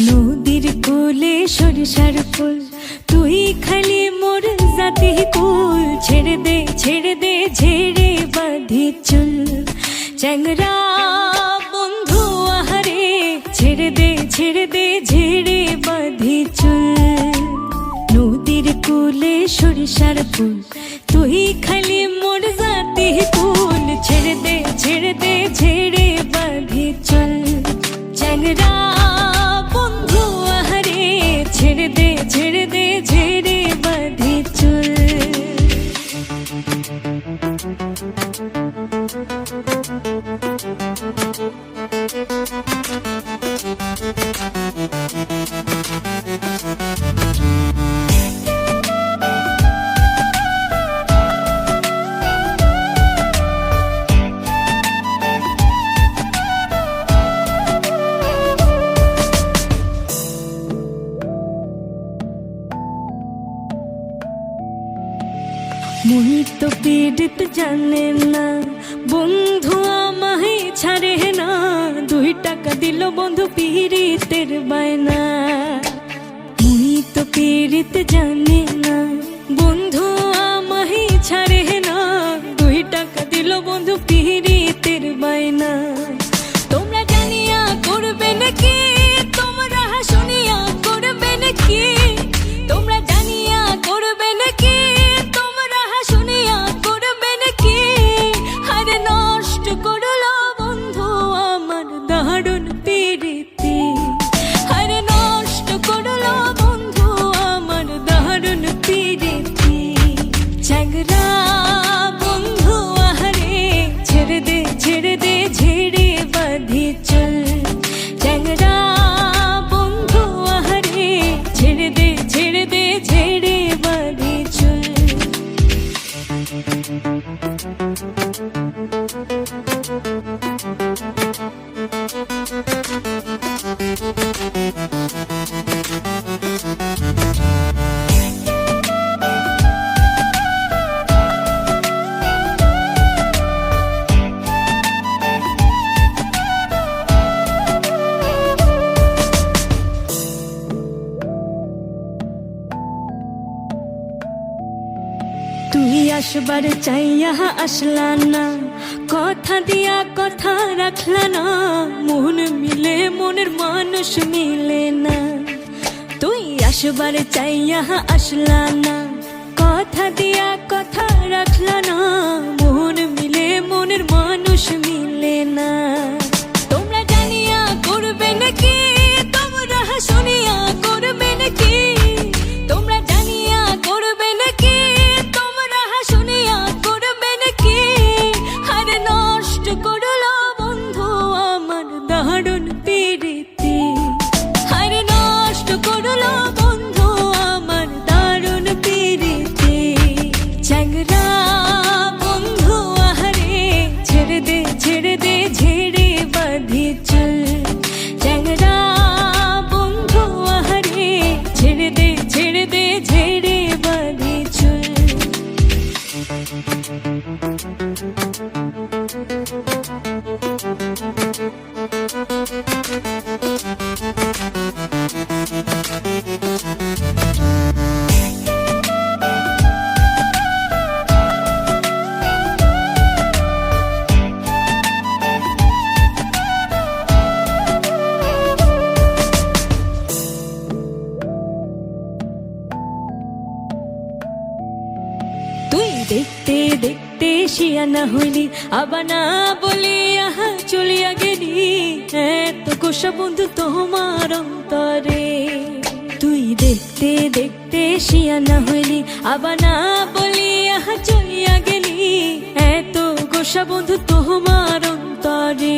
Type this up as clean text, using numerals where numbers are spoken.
নদীর কোলে সরিষার ফুল, তুই খালি মোর জাতি কুল। ছেড়ে দে ঝেড়ে বাঁধি চুল, চ্যাংরা বন্ধু আহারে। ছেড়ে দে ঝেড়ে বাঁধি চুল। নদীর কোলে সরিষার ফুল, তুই খালি মোর জাতি কুল। ছেড়ে দে ঝেড়ে বাঁধি চুল, চ্যাংরা বন্ধু আহারে। ছেড়ে দে ঝেড়ে বাঁধি চুল। মুই তো পীড়িত জানে না, বন্ধু আমায় ছাড়ে না। 2 টাকা দিল বন্ধু পীড়িতের বায়না। মুই তো পীড়িত জানে না, বন্ধু আমায় ছাড়ে না। 2 টাকা দিল বন্ধু পীড়িতের বায়না। তোমরা জানিয়া করবে নাকি, তোমরা শুনিয়া করবে নাকি? তোমরা জানিয়া করবে নাকি, তোমরা শুনিয়া করবে নাকি? আরে নষ্ট করলো বন্ধু আমার দারুণ পীড়িতি। আরে নষ্ট করলো বন্ধু আমার দারুণ পীড়িতি। চ্যাংরা বন্ধু আহারে, ছেড়ে দে ঝেড়ে বাঁধি চুল। চ্যাংরা বন্ধু আহারে, ছেড়ে দে ঝেড়ে বাঁধি চুল। তুই আসবার চাইয়া আসলা না, কথা দিয়া কথা রাখলা না। মন মিলে মনের মানুষ মিলে না। তুই আসবার চাইয়া আসলা না, কথা দিয়া কথা রাখলা না। মন মিলে মনের মানুষ মিলে না। তোমরা জানিয়া করবে নাকি, তোমরা শুনিয়া করবে নাকি? তোমরা জানিয়া করবে নাকি, তোমরা শুনিয়া করবে নাকি? আরে নষ্ট করলো বন্ধু আমার দারুণ পীড়িতি। আরে নষ্ট করলো বন্ধু আমার দারুণ পীড়িতি। চ্যাংরা বন্ধু আহারে, ছেড়ে দে ঝেড়ে বাঁধি চুল। চ্যাংরা বন্ধু আহারে, ছেড়ে দে ঝেড়ে বাঁধি চুল। তুই দেখতে দেখতে শিয়ানা হইলি, আবার না বলি আহা চলিয়া গেলি। এত গোসা বন্ধু তোমার অন্তরে। তুই দেখতে দেখতে শিয়ানা হইলি, আবার না বলি আহা চলিয়া গেলি। এত গোসা বন্ধু তোমার অন্তরে।